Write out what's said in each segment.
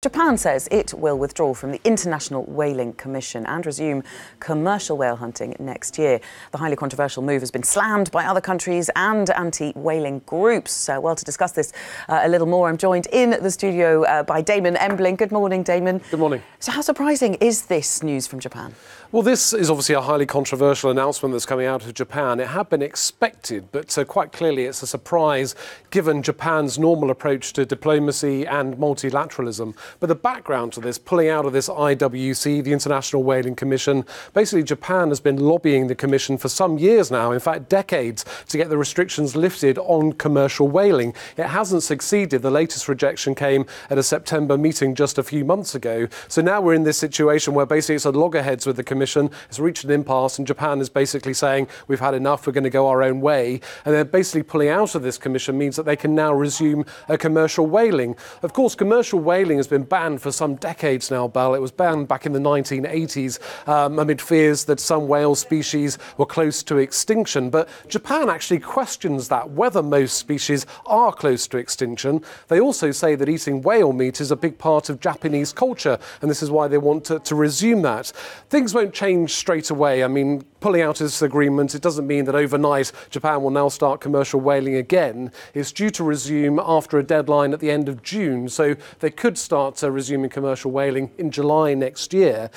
Japan says it will withdraw from the International Whaling Commission and resume commercial whale hunting next year. The highly controversial move has been slammed by other countries and anti-whaling groups. To discuss this a little more, I'm joined in the studio by Damon Embling. Good morning, Damon. Good morning. So how surprising is this news from Japan? Well, this is obviously a highly controversial announcement that's coming out of Japan. It had been expected, but quite clearly it's a surprise given Japan's normal approach to diplomacy and multilateralism. But the background to this, pulling out of this IWC, the International Whaling Commission, basically Japan has been lobbying the Commission for some years now, in fact decades, to get the restrictions lifted on commercial whaling. It hasn't succeeded. The latest rejection came at a September meeting just a few months ago. So now we're in this situation where basically it's at loggerheads with the Commission. It's reached an impasse and Japan is basically saying we've had enough, we're going to go our own way. And they're basically pulling out of this commission means that they can now resume commercial whaling. Of course, commercial whaling has been banned for some decades now, Belle. It was banned back in the 1980s amid fears that some whale species were close to extinction. But Japan actually questions that, whether most species are close to extinction. They also say that eating whale meat is a big part of Japanese culture, and this is why they want to resume that. Things won't change straight away. I mean, pulling out of this agreement, it doesn't mean that overnight Japan will now start commercial whaling again. It's due to resume after a deadline at the end of June, so they could start resuming commercial whaling in July next year.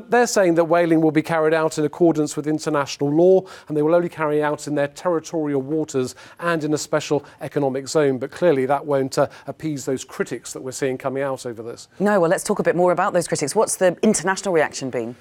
They're saying that whaling will be carried out in accordance with international law, and they will only carry out in their territorial waters and in a special economic zone. But clearly that won't appease those critics that we're seeing coming out over this. No, well, let's talk a bit more about those critics. What's the international reaction been?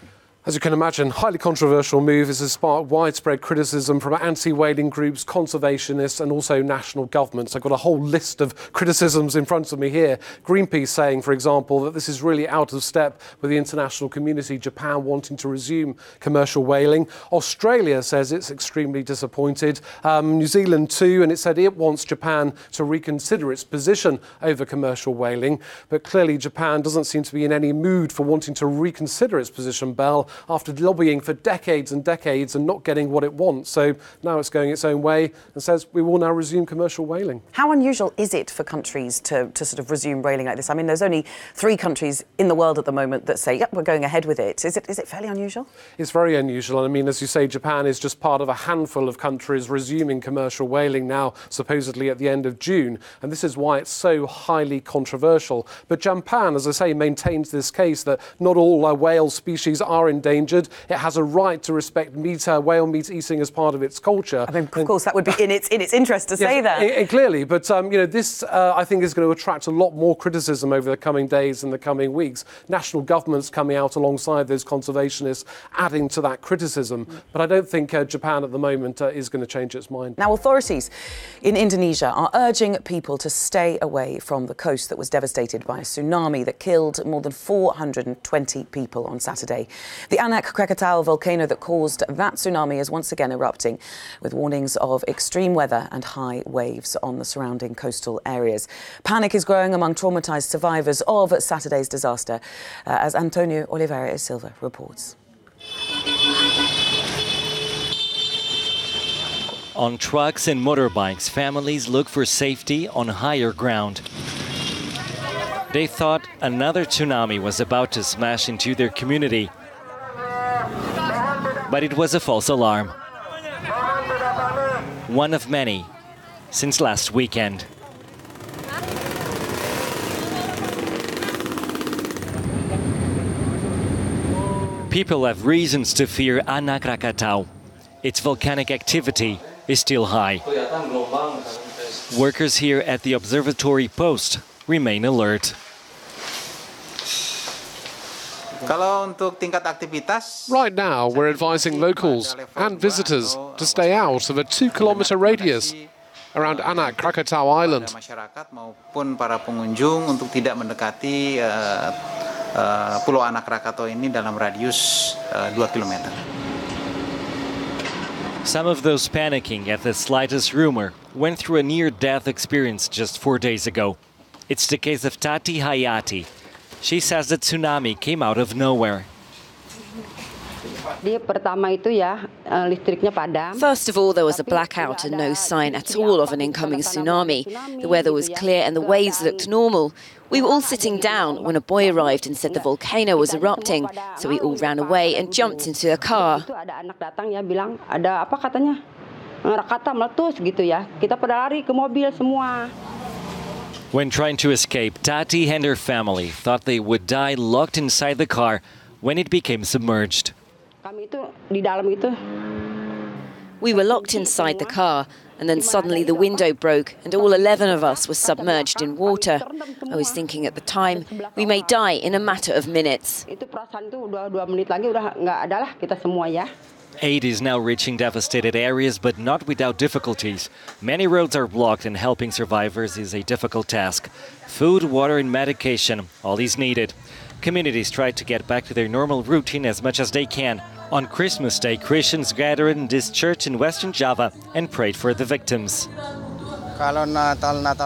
As you can imagine, highly controversial move. This has sparked widespread criticism from anti-whaling groups, conservationists and also national governments. I've got a whole list of criticisms in front of me here. Greenpeace saying, for example, that this is really out of step with the international community, Japan wanting to resume commercial whaling. Australia says it's extremely disappointed. New Zealand too, and it said it wants Japan to reconsider its position over commercial whaling. But clearly Japan doesn't seem to be in any mood for wanting to reconsider its position, Belle, after lobbying for decades and decades and not getting what it wants. So now it's going its own way and says we will now resume commercial whaling. How unusual is it for countries to sort of resume whaling like this? I mean, there's only 3 countries in the world at the moment that say, yep, we're going ahead with it. Is it fairly unusual? It's very unusual. And I mean, as you say, Japan is just part of a handful of countries resuming commercial whaling now, supposedly at the end of June. And this is why it's so highly controversial. But Japan, as I say, maintains this case that not all whale species are endangered. It has a right to respect whale meat eating as part of its culture. I mean, of course, that would be in its interest to say that. Clearly, but this I think is going to attract a lot more criticism over the coming days and the coming weeks. National governments coming out alongside those conservationists, adding to that criticism. But I don't think Japan at the moment is going to change its mind. Now, authorities in Indonesia are urging people to stay away from the coast that was devastated by a tsunami that killed more than 420 people on Saturday. The Anak Krakatau volcano that caused that tsunami is once again erupting, with warnings of extreme weather and high waves on the surrounding coastal areas. Panic is growing among traumatised survivors of Saturday's disaster, as Antonio Oliveira Silva reports. On trucks and motorbikes, families look for safety on higher ground. They thought another tsunami was about to smash into their community. But it was a false alarm. One of many since last weekend. People have reasons to fear Anak Krakatau. Its volcanic activity is still high. Workers here at the observatory post remain alert. Right now, we're advising locals and visitors to stay out of a 2-kilometre radius around Anak Krakatau Island. Pulau Anak Krakatau ini dalam radius 2 kilometer. Some of those panicking at the slightest rumor went through a near-death experience just 4 days ago. It's the case of Tati Hayati. She says the tsunami came out of nowhere. First of all, there was a blackout and no sign at all of an incoming tsunami. The weather was clear and the waves looked normal. We were all sitting down when a boy arrived and said the volcano was erupting, so we all ran away and jumped into a car. When trying to escape, Tati and her family thought they would die locked inside the car when it became submerged. We were locked inside the car, and then suddenly the window broke and all 11 of us were submerged in water. I was thinking at the time, we may die in a matter of minutes. Aid is now reaching devastated areas, but not without difficulties. Many roads are blocked and helping survivors is a difficult task. Food, water and medication, all is needed. Communities try to get back to their normal routine as much as they can. On Christmas Day, Christians gathered in this church in Western Java and prayed for the victims.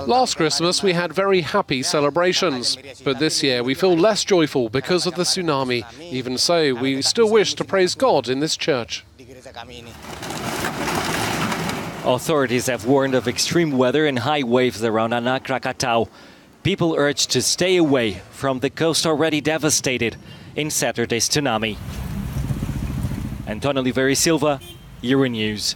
Last Christmas we had very happy celebrations, but this year we feel less joyful because of the tsunami. Even so, we still wish to praise God in this church. Authorities have warned of extreme weather and high waves around Anak Krakatau. People urged to stay away from the coast already devastated in Saturday's tsunami. Antonio Oliveira Silva, Euronews.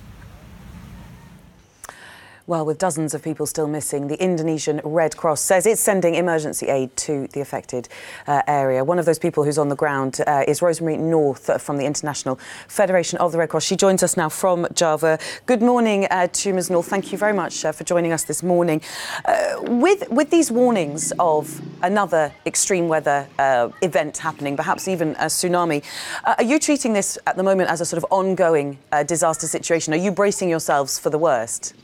Well, with dozens of people still missing, the Indonesian Red Cross says it's sending emergency aid to the affected area. One of those people who's on the ground is Rosemary North from the International Federation of the Red Cross. She joins us now from Java. Good morning to Ms. North. Thank you very much for joining us this morning. With these warnings of another extreme weather event happening, perhaps even a tsunami, are you treating this at the moment as a sort of ongoing disaster situation? Are you bracing yourselves for the worst?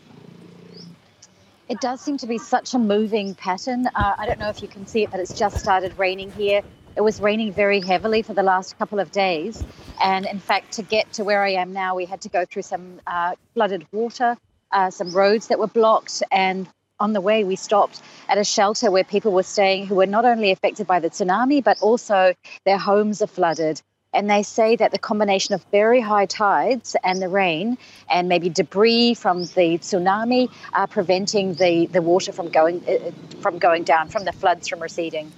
It does seem to be such a moving pattern. I don't know if you can see it, but it's just started raining here. It was raining very heavily for the last couple of days. And in fact, to get to where I am now, we had to go through some flooded water, some roads that were blocked. And on the way, we stopped at a shelter where people were staying who were not only affected by the tsunami, but also their homes are flooded. And they say that the combination of very high tides and the rain and maybe debris from the tsunami are preventing the water from going down, from the floods from receding.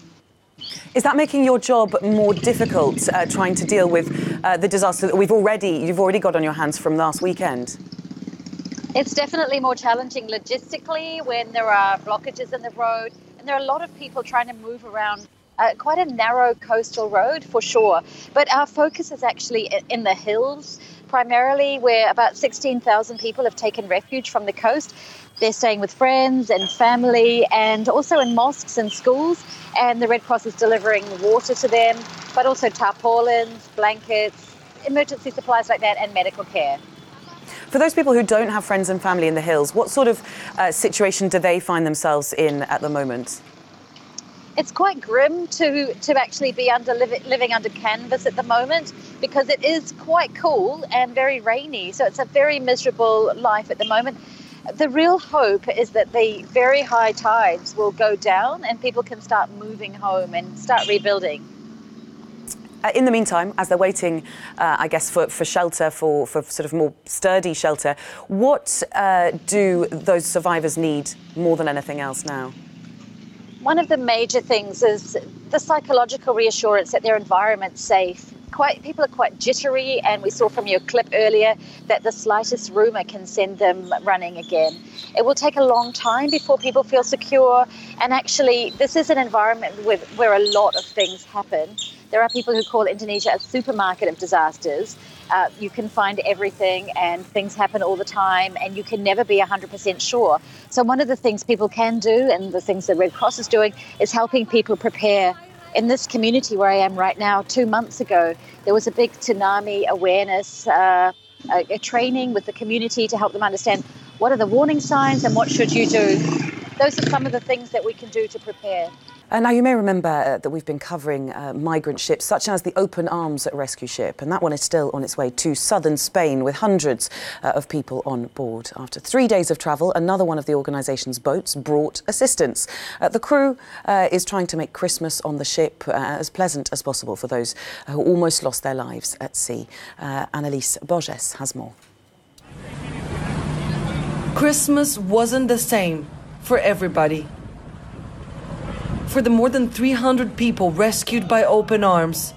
Is that making your job more difficult, trying to deal with the disaster that you've already got on your hands from last weekend? It's definitely more challenging logistically when there are blockages in the road, and there are a lot of people trying to move around quite a narrow coastal road for sure. But our focus is actually in the hills, primarily where about 16,000 people have taken refuge from the coast. They're staying with friends and family and also in mosques and schools. And the Red Cross is delivering water to them, but also tarpaulins, blankets, emergency supplies like that, and medical care. For those people who don't have friends and family in the hills, what sort of situation do they find themselves in at the moment? It's quite grim to actually be living under canvas at the moment because it is quite cool and very rainy. So it's a very miserable life at the moment. The real hope is that the very high tides will go down and people can start moving home and start rebuilding. In the meantime, as they're waiting, I guess, for shelter, for sort of more sturdy shelter, what do those survivors need more than anything else now? One of the major things is the psychological reassurance that their environment's safe. People are quite jittery, and we saw from your clip earlier that the slightest rumour can send them running again. It will take a long time before people feel secure, and actually this is an environment where a lot of things happen. There are people who call Indonesia a supermarket of disasters. You can find everything and things happen all the time and you can never be 100% sure. So one of the things people can do, and the things that Red Cross is doing, is helping people prepare. In this community where I am right now, 2 months ago, there was a big tsunami awareness, a training with the community to help them understand what are the warning signs and what should you do. Those are some of the things that we can do to prepare. Now, you may remember that we've been covering migrant ships, such as the Open Arms rescue ship, and that one is still on its way to southern Spain with hundreds of people on board. After 3 days of travel, another one of the organisation's boats brought assistance. The crew is trying to make Christmas on the ship as pleasant as possible for those who almost lost their lives at sea. Annalise Borges has more. Christmas wasn't the same for everybody. For the more than 300 people rescued by Open Arms,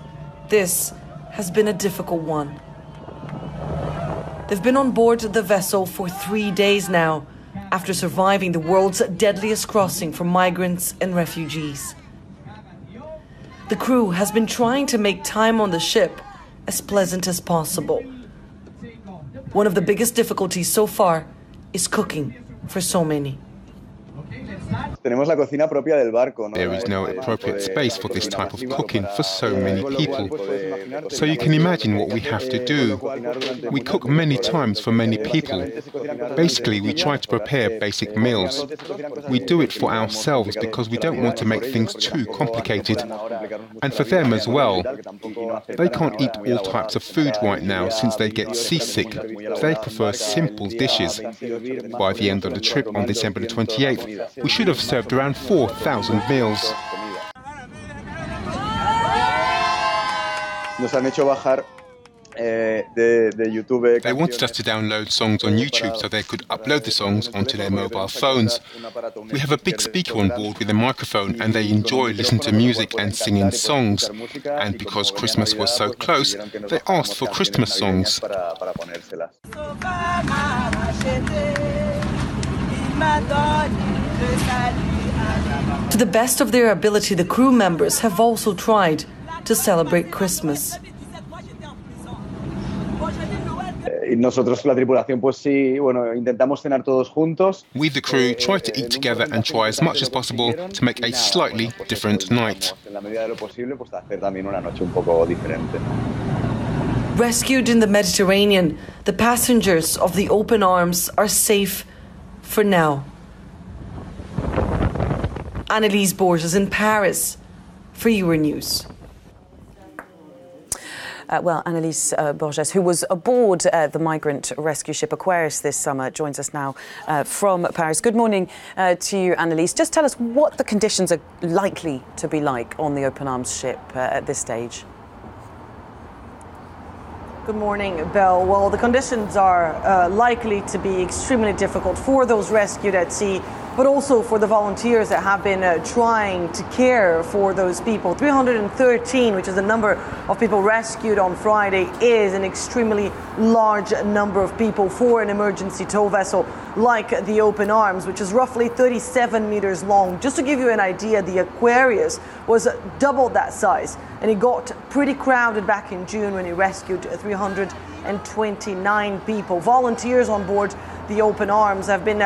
this has been a difficult one. They've been on board the vessel for 3 days now, after surviving the world's deadliest crossing for migrants and refugees. The crew has been trying to make time on the ship as pleasant as possible. One of the biggest difficulties so far is cooking for so many. There is no appropriate space for this type of cooking for so many people. So you can imagine what we have to do. We cook many times for many people. Basically, we try to prepare basic meals. We do it for ourselves because we don't want to make things too complicated. And for them as well. They can't eat all types of food right now since they get seasick. They prefer simple dishes. By the end of the trip on December the 28th, we should have served around 4,000 meals. They wanted us to download songs on YouTube so they could upload the songs onto their mobile phones. We have a big speaker on board with a microphone and they enjoy listening to music and singing songs. And because Christmas was so close, they asked for Christmas songs. To the best of their ability, the crew members have also tried to celebrate Christmas. We, the crew, try to eat together and try as much as possible to make a slightly different night. Rescued in the Mediterranean, the passengers of the Open Arms are safe for now. Annalise Borges in Paris for Euronews. Annalise Borges, who was aboard the migrant rescue ship Aquarius this summer, joins us now from Paris. Good morning to you, Annalise. Just tell us what the conditions are likely to be like on the Open Arms ship at this stage. Good morning, Belle. Well, the conditions are likely to be extremely difficult for those rescued at sea, but also for the volunteers that have been trying to care for those people. 313, which is the number of people rescued on Friday, is an extremely large number of people for an emergency tow vessel like the Open Arms, which is roughly 37 meters long. Just to give you an idea, the Aquarius was double that size, and it got pretty crowded back in June when it rescued 329 people. Volunteers on board the Open Arms have been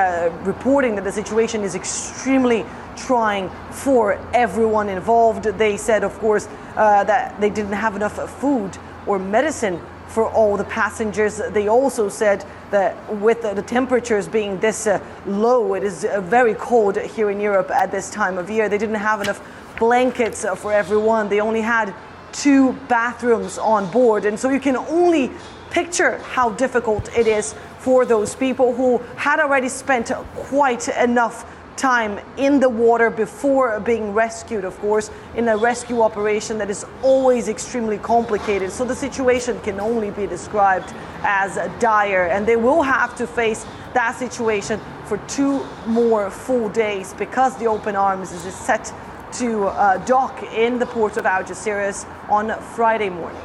reporting that the situation is extremely trying for everyone involved. They said, of course, that they didn't have enough food or medicine for all the passengers. They also said that with the temperatures being this low, it is very cold here in Europe at this time of year. They didn't have enough blankets for everyone. They only had 2 bathrooms on board. And so you can only picture how difficult it is for those people who had already spent quite enough time in the water before being rescued, of course, in a rescue operation that is always extremely complicated. So the situation can only be described as dire, and they will have to face that situation for 2 more full days because the Open Arms is set to dock in the port of Algeciras on Friday morning.